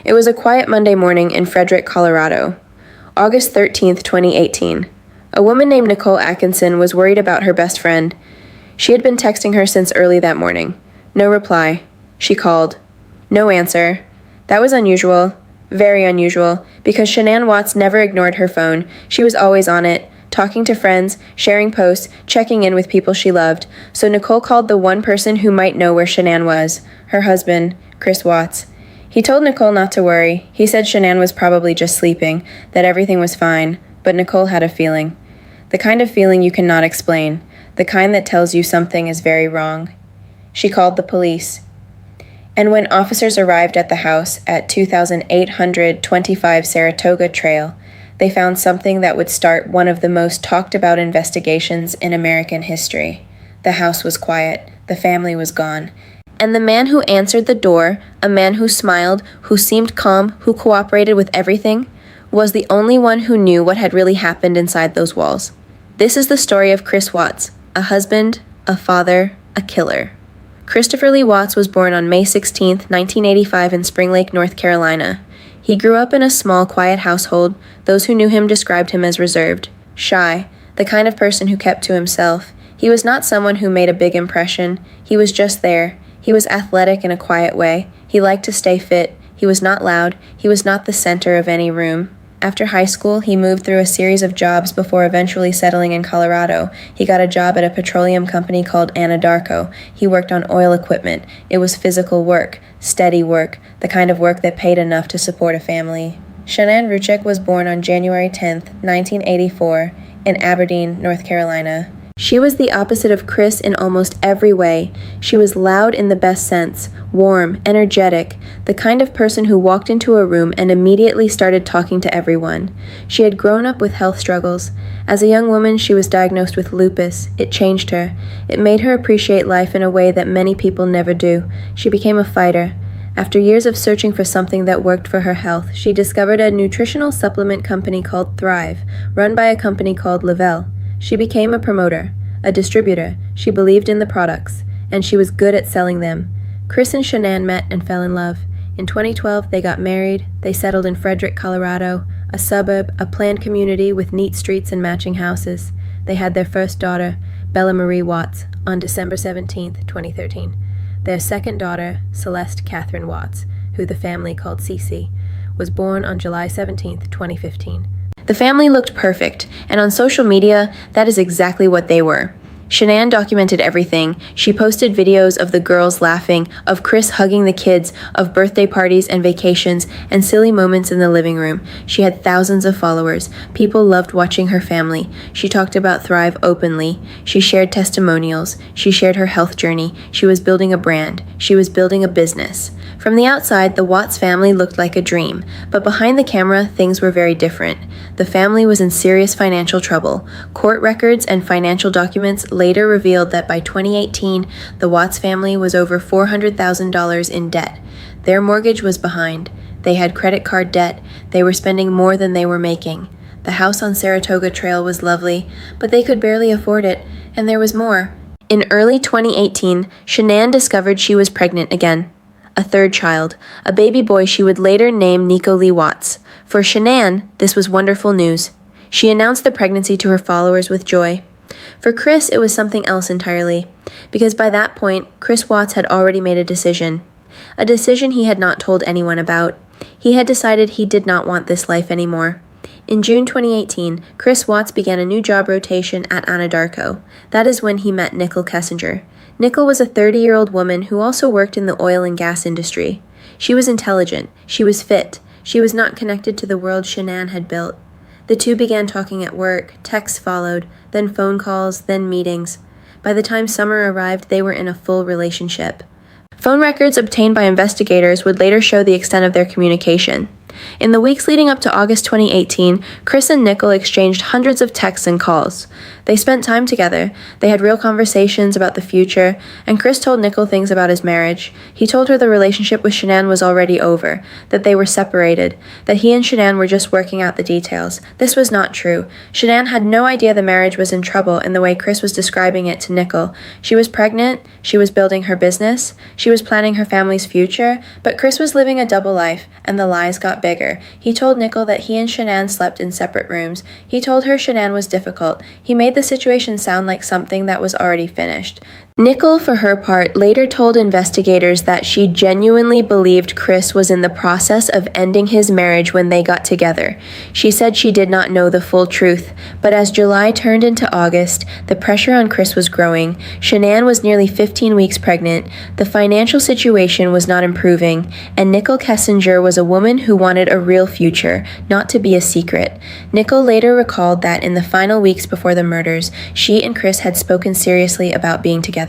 It was a quiet Monday morning in Frederick, Colorado. August 13th, 2018. A woman named Nicole Atkinson was worried about her best friend. She had been texting her since early that morning. No reply. She called. No answer. That was unusual. Very unusual, because Shanann Watts never ignored her phone. She was always on it, talking to friends, sharing posts, checking in with people she loved. So Nicole called the one person who might know where Shanann was, her husband, Chris Watts. He told Nicole not to worry. He said Shanann was probably just sleeping, that everything was fine, but Nicole had a feeling. The kind of feeling you cannot explain, the kind that tells you something is very wrong. She called the police. And when officers arrived at the house at 2825 Saratoga Trail, they found something that would start one of the most talked about investigations in American history. The house was quiet. The family was gone. And the man who answered the door, a man who smiled, who seemed calm, who cooperated with everything, was the only one who knew what had really happened inside those walls. This is the story of Chris Watts, a husband, a father, a killer. Christopher Lee Watts was born on May 16, 1985 in Spring Lake, North Carolina. He grew up in a small, quiet household. Those who knew him described him as reserved, shy, the kind of person who kept to himself. He was not someone who made a big impression. He was just there. He was athletic in a quiet way. He liked to stay fit. He was not loud. He was not the center of any room. After high school, he moved through a series of jobs before eventually settling in Colorado. He got a job at a petroleum company called Anadarko. He worked on oil equipment. It was physical work, steady work, the kind of work that paid enough to support a family. Shanann Ruchek was born on January 10, 1984, in Aberdeen, North Carolina. She was the opposite of Chris in almost every way. She was loud in the best sense, warm, energetic, the kind of person who walked into a room and immediately started talking to everyone. She had grown up with health struggles. As a young woman, she was diagnosed with lupus. It changed her. It made her appreciate life in a way that many people never do. She became a fighter. After years of searching for something that worked for her health, she discovered a nutritional supplement company called Thrive, run by a company called Lavelle. She became a promoter, a distributor. She believed in the products, and she was good at selling them. Chris and Shanann met and fell in love. In 2012, they got married. They settled in Frederick, Colorado, a suburb, a planned community with neat streets and matching houses. They had their first daughter, Bella Marie Watts, on December 17, 2013. Their second daughter, Celeste Catherine Watts, who the family called Cece, was born on July 17, 2015. The family looked perfect, and on social media, that is exactly what they were. Shanann documented everything. She posted videos of the girls laughing, of Chris hugging the kids, of birthday parties and vacations, and silly moments in the living room. She had thousands of followers. People loved watching her family. She talked about Thrive openly. She shared testimonials. She shared her health journey. She was building a brand. She was building a business. From the outside, the Watts family looked like a dream, but behind the camera, things were very different. The family was in serious financial trouble. Court records and financial documents later revealed that by 2018, the Watts family was over $400,000 in debt. Their mortgage was behind. They had credit card debt. They were spending more than they were making. The house on Saratoga Trail was lovely, but they could barely afford it, and there was more. In early 2018, Shanann discovered she was pregnant again. A third child, a baby boy she would later name Nico Lee Watts. For Shanann, this was wonderful news. She announced the pregnancy to her followers with joy. For Chris, it was something else entirely, because by that point, Chris Watts had already made a decision he had not told anyone about. He had decided he did not want this life anymore. In June 2018, Chris Watts began a new job rotation at Anadarko. That is when he met Nicole Kessinger. Nicole was a 30-year-old woman who also worked in the oil and gas industry. She was intelligent. She was fit. She was not connected to the world Shanann had built. The two began talking at work. Texts followed, then phone calls, then meetings. By the time summer arrived, they were in a full relationship. Phone records obtained by investigators would later show the extent of their communication. In the weeks leading up to August 2018, Chris and Nicole exchanged hundreds of texts and calls. They spent time together. They had real conversations about the future, and Chris told Nicole things about his marriage. He told her the relationship with Shanann was already over, that they were separated, that he and Shanann were just working out the details. This was not true. Shanann had no idea the marriage was in trouble in the way Chris was describing it to Nicole. She was pregnant, she was building her business, she was planning her family's future, but Chris was living a double life, and the lies got bigger. He told Nicole that he and Shanann slept in separate rooms. He told her Shanann was difficult. He made the situation sound like something that was already finished. Nicole, for her part, later told investigators that she genuinely believed Chris was in the process of ending his marriage when they got together. She said she did not know the full truth, but as July turned into August, the pressure on Chris was growing. Shanann was nearly 15 weeks pregnant, the financial situation was not improving, and Nicole Kessinger was a woman who wanted a real future, not to be a secret. Nicole later recalled that in the final weeks before the murders, she and Chris had spoken seriously about being together.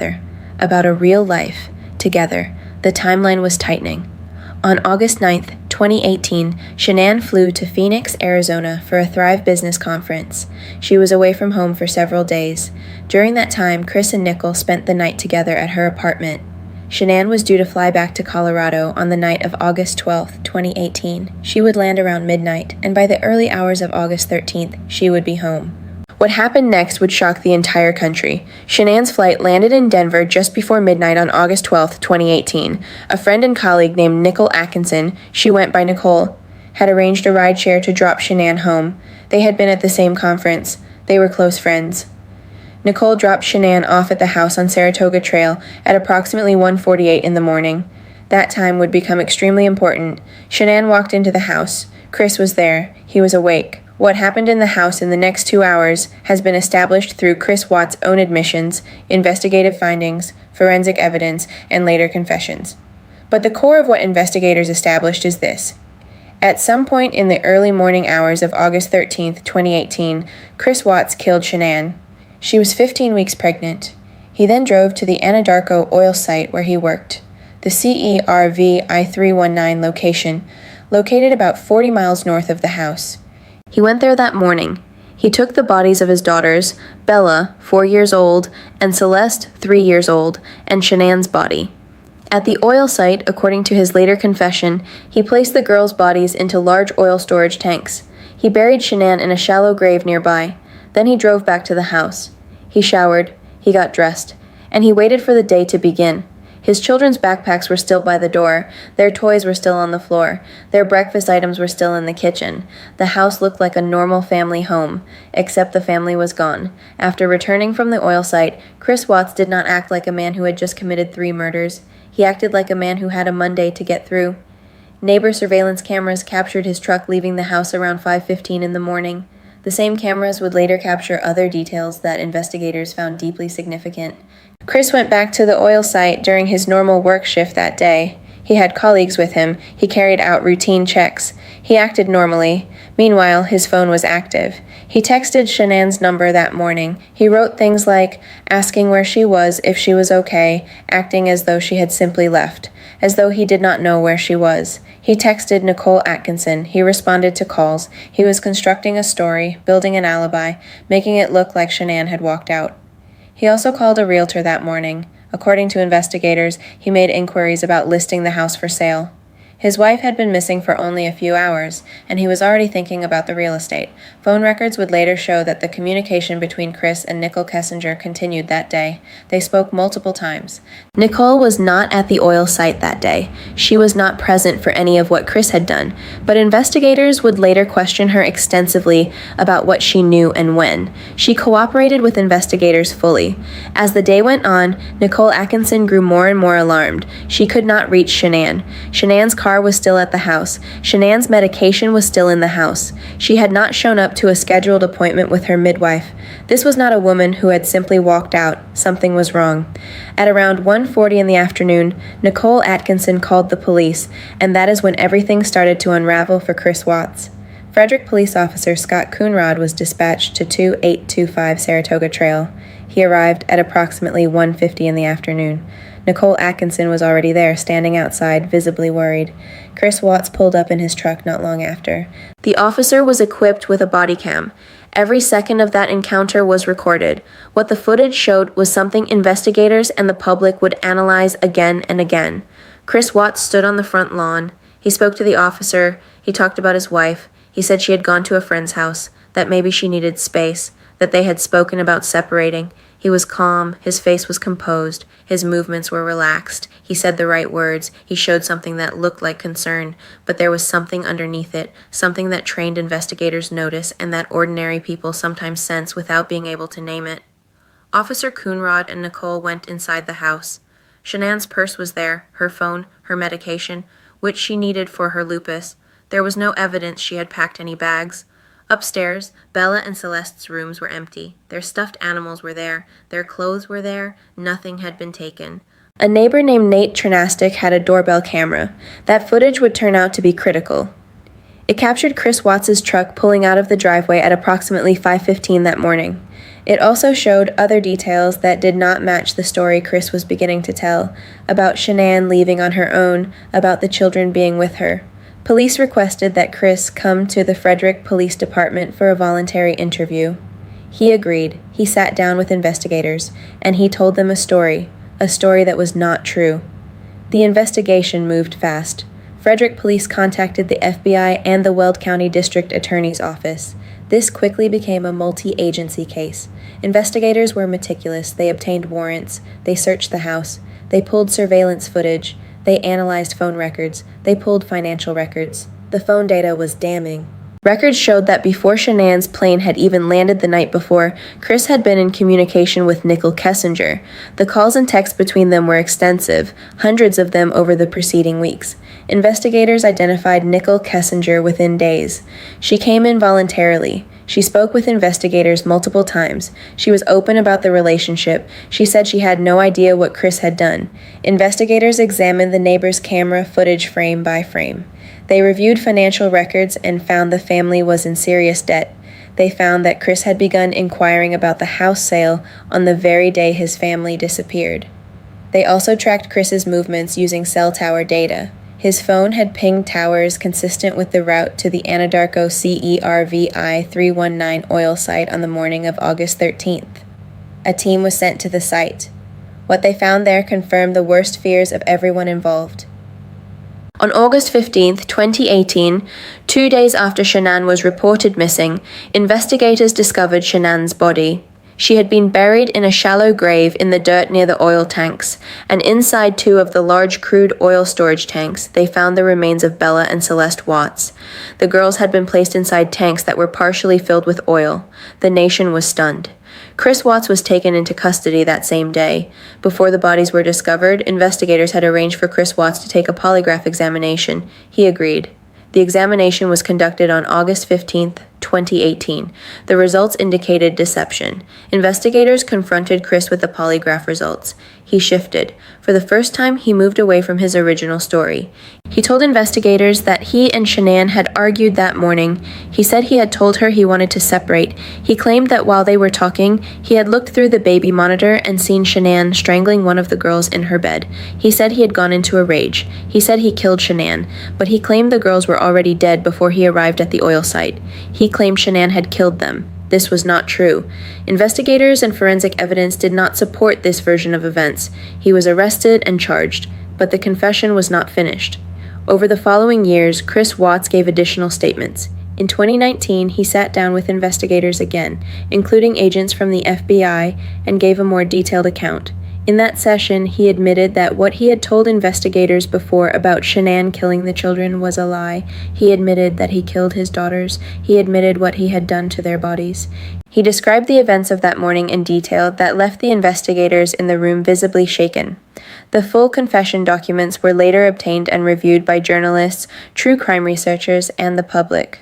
About a real life, together. The timeline was tightening. On August 9th, 2018, Shanann flew to Phoenix, Arizona for a Thrive Business Conference. She was away from home for several days. During that time, Chris and Nicole spent the night together at her apartment. Shanann was due to fly back to Colorado on the night of August 12th, 2018. She would land around midnight, and by the early hours of August 13th, she would be home. What happened next would shock the entire country. Shanann's flight landed in Denver just before midnight on August 12, 2018. A friend and colleague named Nicole Atkinson, she went by Nicole, had arranged a rideshare to drop Shanann home. They had been at the same conference. They were close friends. Nicole dropped Shanann off at the house on Saratoga Trail at approximately 1:48 in the morning. That time would become extremely important. Shanann walked into the house. Chris was there. He was awake. What happened in the house in the next 2 hours has been established through Chris Watts' own admissions, investigative findings, forensic evidence, and later confessions. But the core of what investigators established is this. At some point in the early morning hours of August 13, 2018, Chris Watts killed Shanann. She was 15 weeks pregnant. He then drove to the Anadarko oil site where he worked, the CERV I-319 location, located about 40 miles north of the house. He went there that morning. He took the bodies of his daughters, Bella, 4 years old, and Celeste, 3 years old, and Shanann's body. At the oil site, according to his later confession, he placed the girls' bodies into large oil storage tanks. He buried Shanann in a shallow grave nearby. Then he drove back to the house. He showered, he got dressed, and he waited for the day to begin. His children's backpacks were still by the door. Their toys were still on the floor. Their breakfast items were still in the kitchen. The house looked like a normal family home, except the family was gone. After returning from the oil site, Chris Watts did not act like a man who had just committed 3 murders. He acted like a man who had a Monday to get through. Neighbor surveillance cameras captured his truck leaving the house around 5:15 in the morning. The same cameras would later capture other details that investigators found deeply significant. Chris went back to the oil site during his normal work shift that day. He had colleagues with him. He carried out routine checks. He acted normally. Meanwhile, his phone was active. He texted Shanann's number that morning. He wrote things like asking where she was, if she was okay, acting as though she had simply left, as though he did not know where she was. He texted Nicole Atkinson. He responded to calls. He was constructing a story, building an alibi, making it look like Shanann had walked out. He also called a realtor that morning. According to investigators, he made inquiries about listing the house for sale. His wife had been missing for only a few hours, and he was already thinking about the real estate. Phone records would later show that the communication between Chris and Nicole Kessinger continued that day. They spoke multiple times. Nicole was not at the oil site that day. She was not present for any of what Chris had done, but investigators would later question her extensively about what she knew and when. She cooperated with investigators fully. As the day went on, Nicole Atkinson grew more and more alarmed. She could not reach Shanann. Shanann's car was still at the house. Shanann's medication was still in the house. She had not shown up to a scheduled appointment with her midwife. This was not a woman who had simply walked out. Something was wrong. At around 1:40 in the afternoon, Nicole Atkinson called the police, and that is when everything started to unravel for Chris Watts. Frederick police officer Scott Coonrod was dispatched to 2825 Saratoga Trail. He arrived at approximately 1:50 in the afternoon. Nicole Atkinson was already there, standing outside, visibly worried. Chris Watts pulled up in his truck not long after. The officer was equipped with a body cam. Every second of that encounter was recorded. What the footage showed was something investigators and the public would analyze again and again. Chris Watts stood on the front lawn. He spoke to the officer. He talked about his wife. He said she had gone to a friend's house, that maybe she needed space, that they had spoken about separating. He was calm, his face was composed, his movements were relaxed. He said the right words, he showed something that looked like concern, but there was something underneath it, something that trained investigators notice and that ordinary people sometimes sense without being able to name it. Officer Coonrod and Nicole went inside the house. Shanann's purse was there, her phone, her medication, which she needed for her lupus. There was no evidence she had packed any bags. Upstairs, Bella and Celeste's rooms were empty. Their stuffed animals were there. Their clothes were there. Nothing had been taken. A neighbor named Nate Trinastic had a doorbell camera. That footage would turn out to be critical. It captured Chris Watts' truck pulling out of the driveway at approximately 5:15 that morning. It also showed other details that did not match the story Chris was beginning to tell, about Shanann leaving on her own, about the children being with her. Police requested that Chris come to the Frederick Police Department for a voluntary interview. He agreed. He sat down with investigators, and he told them a story that was not true. The investigation moved fast. Frederick police contacted the FBI and the Weld County District Attorney's Office. This quickly became a multi-agency case. Investigators were meticulous. They obtained warrants. They searched the house. They pulled surveillance footage. They analyzed phone records. They pulled financial records. The phone data was damning. Records showed that before Shanann's plane had even landed the night before, Chris had been in communication with Nicole Kessinger. The calls and texts between them were extensive, hundreds of them over the preceding weeks. Investigators identified Nicole Kessinger within days. She came in voluntarily. She spoke with investigators multiple times. She was open about the relationship. She said she had no idea what Chris had done. Investigators examined the neighbor's camera footage frame by frame. They reviewed financial records and found the family was in serious debt. They found that Chris had begun inquiring about the house sale on the very day his family disappeared. They also tracked Chris's movements using cell tower data. His phone had pinged towers consistent with the route to the Anadarko CERVI 319 oil site on the morning of August 13th. A team was sent to the site. What they found there confirmed the worst fears of everyone involved. On August 15, 2018, 2 days after Shanann was reported missing, investigators discovered Shanann's body. She had been buried in a shallow grave in the dirt near the oil tanks, and inside 2 of the large crude oil storage tanks, they found the remains of Bella and Celeste Watts. The girls had been placed inside tanks that were partially filled with oil. The nation was stunned. Chris Watts was taken into custody that same day. Before the bodies were discovered, investigators had arranged for Chris Watts to take a polygraph examination. He agreed. The examination was conducted on August 15, 2018. The results indicated deception. Investigators confronted Chris with the polygraph results. He shifted. For the first time, he moved away from his original story. He told investigators that he and Shanann had argued that morning. He said he had told her he wanted to separate. He claimed that while they were talking, he had looked through the baby monitor and seen Shanann strangling one of the girls in her bed. He said he had gone into a rage. He said he killed Shanann, but he claimed the girls were already dead before he arrived at the oil site. He claimed Shanann had killed them. This was not true. Investigators and forensic evidence did not support this version of events. He was arrested and charged, but the confession was not finished. Over the following years, Chris Watts gave additional statements. In 2019, he sat down with investigators again, including agents from the FBI, and gave a more detailed account. In that session, he admitted that what he had told investigators before about Shanann killing the children was a lie. He admitted that he killed his daughters. He admitted what he had done to their bodies. He described the events of that morning in detail that left the investigators in the room visibly shaken. The full confession documents were later obtained and reviewed by journalists, true crime researchers, and the public.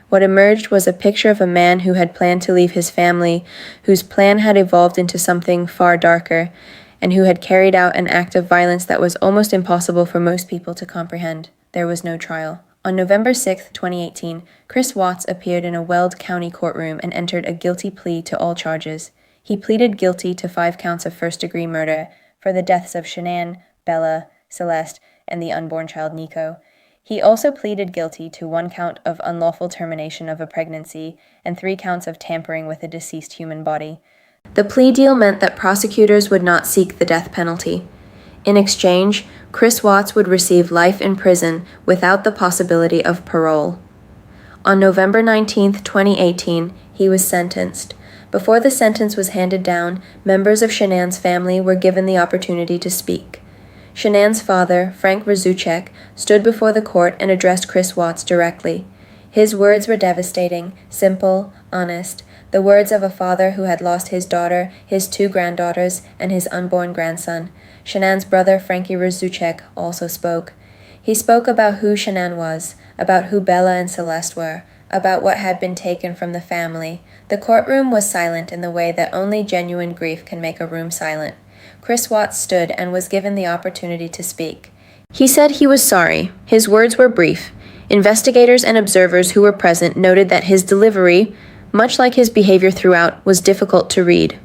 What emerged was a picture of a man who had planned to leave his family, whose plan had evolved into something far darker, and who had carried out an act of violence that was almost impossible for most people to comprehend. There was no trial. On November 6, 2018, Chris Watts appeared in a Weld County courtroom and entered a guilty plea to all charges. He pleaded guilty to 5 counts of first-degree murder for the deaths of Shanann, Bella, Celeste, and the unborn child Nico. He also pleaded guilty to 1 count of unlawful termination of a pregnancy and 3 counts of tampering with a deceased human body. The plea deal meant that prosecutors would not seek the death penalty. In exchange, Chris Watts would receive life in prison without the possibility of parole. On November 19, 2018, he was sentenced. Before the sentence was handed down, members of Shanann's family were given the opportunity to speak. Shanann's father, Frank Rzucek, stood before the court and addressed Chris Watts directly. His words were devastating, simple, honest, the words of a father who had lost his daughter, his 2 granddaughters, and his unborn grandson. Shanann's brother, Frankie Rzucek, also spoke. He spoke about who Shanann was, about who Bella and Celeste were, about what had been taken from the family. The courtroom was silent in the way that only genuine grief can make a room silent. Chris Watts stood and was given the opportunity to speak. He said he was sorry. His words were brief. Investigators and observers who were present noted that his delivery, much like his behavior throughout, was difficult to read.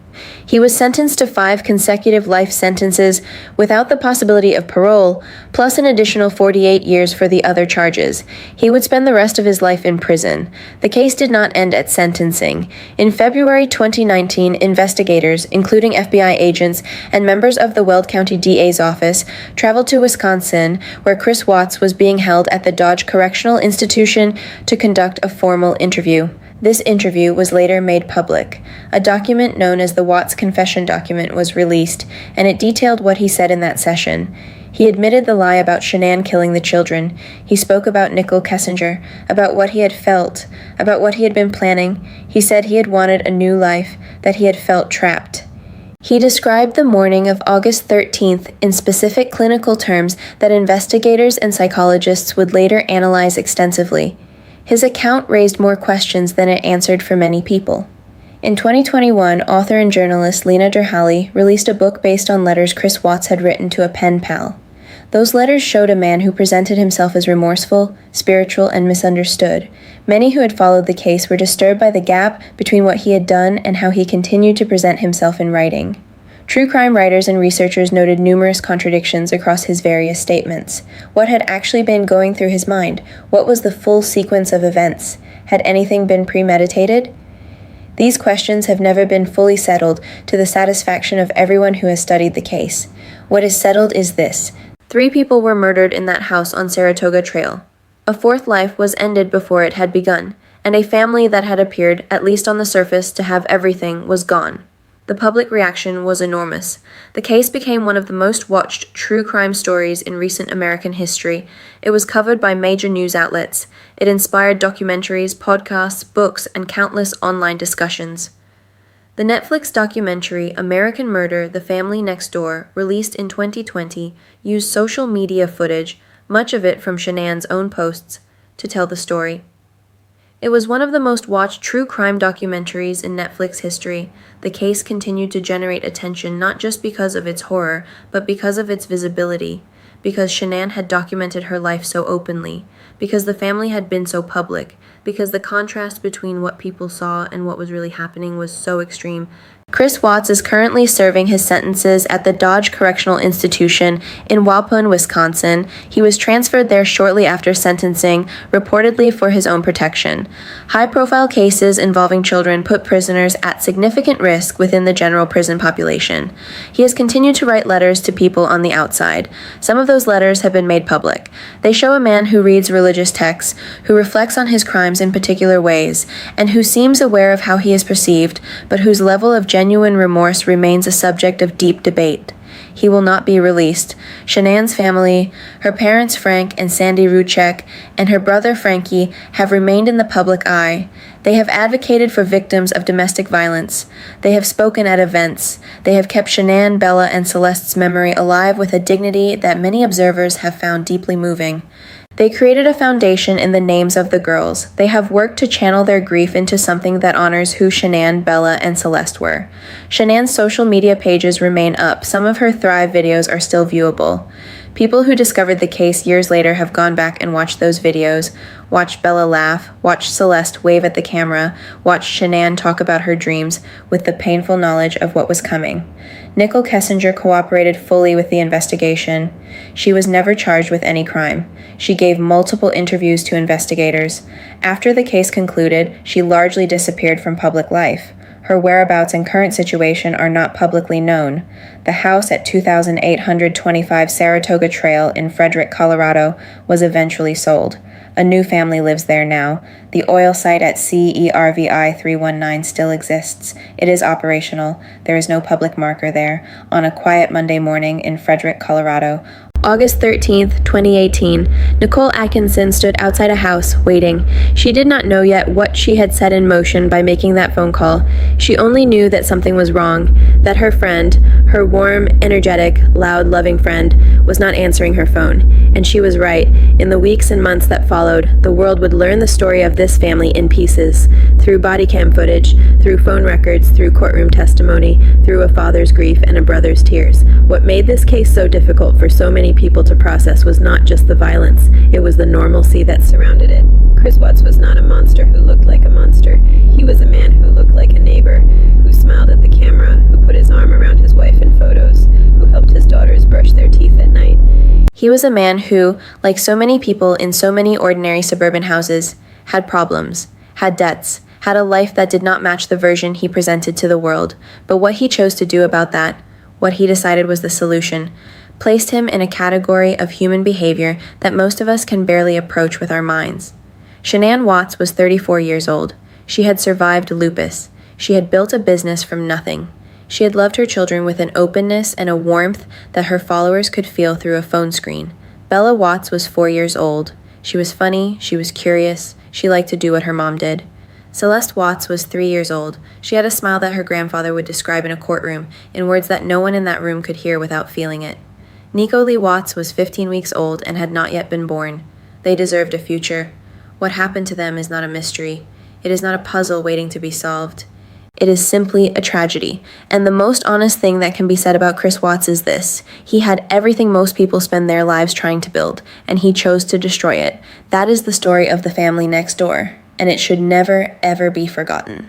He was sentenced to 5 consecutive life sentences without the possibility of parole, plus an additional 48 years for the other charges. He would spend the rest of his life in prison. The case did not end at sentencing. In February 2019, investigators, including FBI agents and members of the Weld County DA's office, traveled to Wisconsin, where Chris Watts was being held at the Dodge Correctional Institution to conduct a formal interview. This interview was later made public. A document known as the Watts Confession Document was released, and it detailed what he said in that session. He admitted the lie about Shanann killing the children. He spoke about Nicole Kessinger, about what he had felt, about what he had been planning. He said he had wanted a new life, that he had felt trapped. He described the morning of August 13th in specific clinical terms that investigators and psychologists would later analyze extensively. His account raised more questions than it answered for many people. In 2021, author and journalist Lena Derhally released a book based on letters Chris Watts had written to a pen pal. Those letters showed a man who presented himself as remorseful, spiritual, and misunderstood. Many who had followed the case were disturbed by the gap between what he had done and how he continued to present himself in writing. True crime writers and researchers noted numerous contradictions across his various statements. What had actually been going through his mind? What was the full sequence of events? Had anything been premeditated? These questions have never been fully settled to the satisfaction of everyone who has studied the case. What is settled is this: 3 people were murdered in that house on Saratoga Trail. A 4th life was ended before it had begun, and a family that had appeared, at least on the surface, to have everything was gone. The public reaction was enormous. The case became one of the most watched true crime stories in recent American history. It was covered by major news outlets. It inspired documentaries, podcasts, books, and countless online discussions. The Netflix documentary American Murder: The Family Next Door, released in 2020, used social media footage, much of it from Shanann's own posts, to tell the story. It was one of the most watched true crime documentaries in Netflix history. The case continued to generate attention not just because of its horror, but because of its visibility, because Shanann had documented her life so openly, because the family had been so public, because the contrast between what people saw and what was really happening was so extreme. Chris Watts is currently serving his sentences at the Dodge Correctional Institution in Waupun, Wisconsin. He was transferred there shortly after sentencing, reportedly for his own protection. High-profile cases involving children put prisoners at significant risk within the general prison population. He has continued to write letters to people on the outside. Some of those letters have been made public. They show a man who reads religious texts, who reflects on his crimes in particular ways, and who seems aware of how he is perceived, but whose level of genuine remorse remains a subject of deep debate. He will not be released. Shanann's family, her parents Frank and Sandy Rzucek, and her brother Frankie have remained in the public eye. They have advocated for victims of domestic violence. They have spoken at events. They have kept Shanann, Bella, and Celeste's memory alive with a dignity that many observers have found deeply moving. They created a foundation in the names of the girls. They have worked to channel their grief into something that honors who Shanann, Bella, and Celeste were. Shanann's social media pages remain up. Some of her Thrive videos are still viewable. People who discovered the case years later have gone back and watched those videos, watched Bella laugh, watched Celeste wave at the camera, watched Shanann talk about her dreams with the painful knowledge of what was coming. Nicole Kessinger cooperated fully with the investigation. She was never charged with any crime. She gave multiple interviews to investigators. After the case concluded, she largely disappeared from public life. Her whereabouts and current situation are not publicly known. The house at 2825 Saratoga Trail in Frederick, Colorado, was eventually sold. A new family lives there now. The oil site at CERVI 319 still exists. It is operational. There is no public marker there. On a quiet Monday morning in Frederick, Colorado, August 13th, 2018, Nicole Atkinson stood outside a house, waiting. She did not know yet what she had set in motion by making that phone call. She only knew that something was wrong, that her friend, her warm, energetic, loud, loving friend, was not answering her phone. And she was right. In the weeks and months that followed, the world would learn the story of this family in pieces, through body cam footage, through phone records, through courtroom testimony, through a father's grief and a brother's tears. What made this case so difficult for so many people to process was not just the violence, it was the normalcy that surrounded it. Chris Watts was not a monster who looked like a monster. He was a man who looked like a neighbor, who smiled at the camera, who put his arm around his wife in photos, who helped his daughters brush their teeth at night. He was a man who, like so many people in so many ordinary suburban houses, had problems, had debts, had a life that did not match the version he presented to the world. But what he chose to do about that, what he decided was the solution, placed him in a category of human behavior that most of us can barely approach with our minds. Shanann Watts was 34 years old. She had survived lupus. She had built a business from nothing. She had loved her children with an openness and a warmth that her followers could feel through a phone screen. Bella Watts was 4 years old. She was funny, she was curious, she liked to do what her mom did. Celeste Watts was 3 years old. She had a smile that her grandfather would describe in a courtroom, in words that no one in that room could hear without feeling it. Nico Lee Watts was 15 weeks old and had not yet been born. They deserved a future. What happened to them is not a mystery. It is not a puzzle waiting to be solved. It is simply a tragedy. And the most honest thing that can be said about Chris Watts is this. He had everything most people spend their lives trying to build, and he chose to destroy it. That is the story of the family next door, and it should never, ever be forgotten.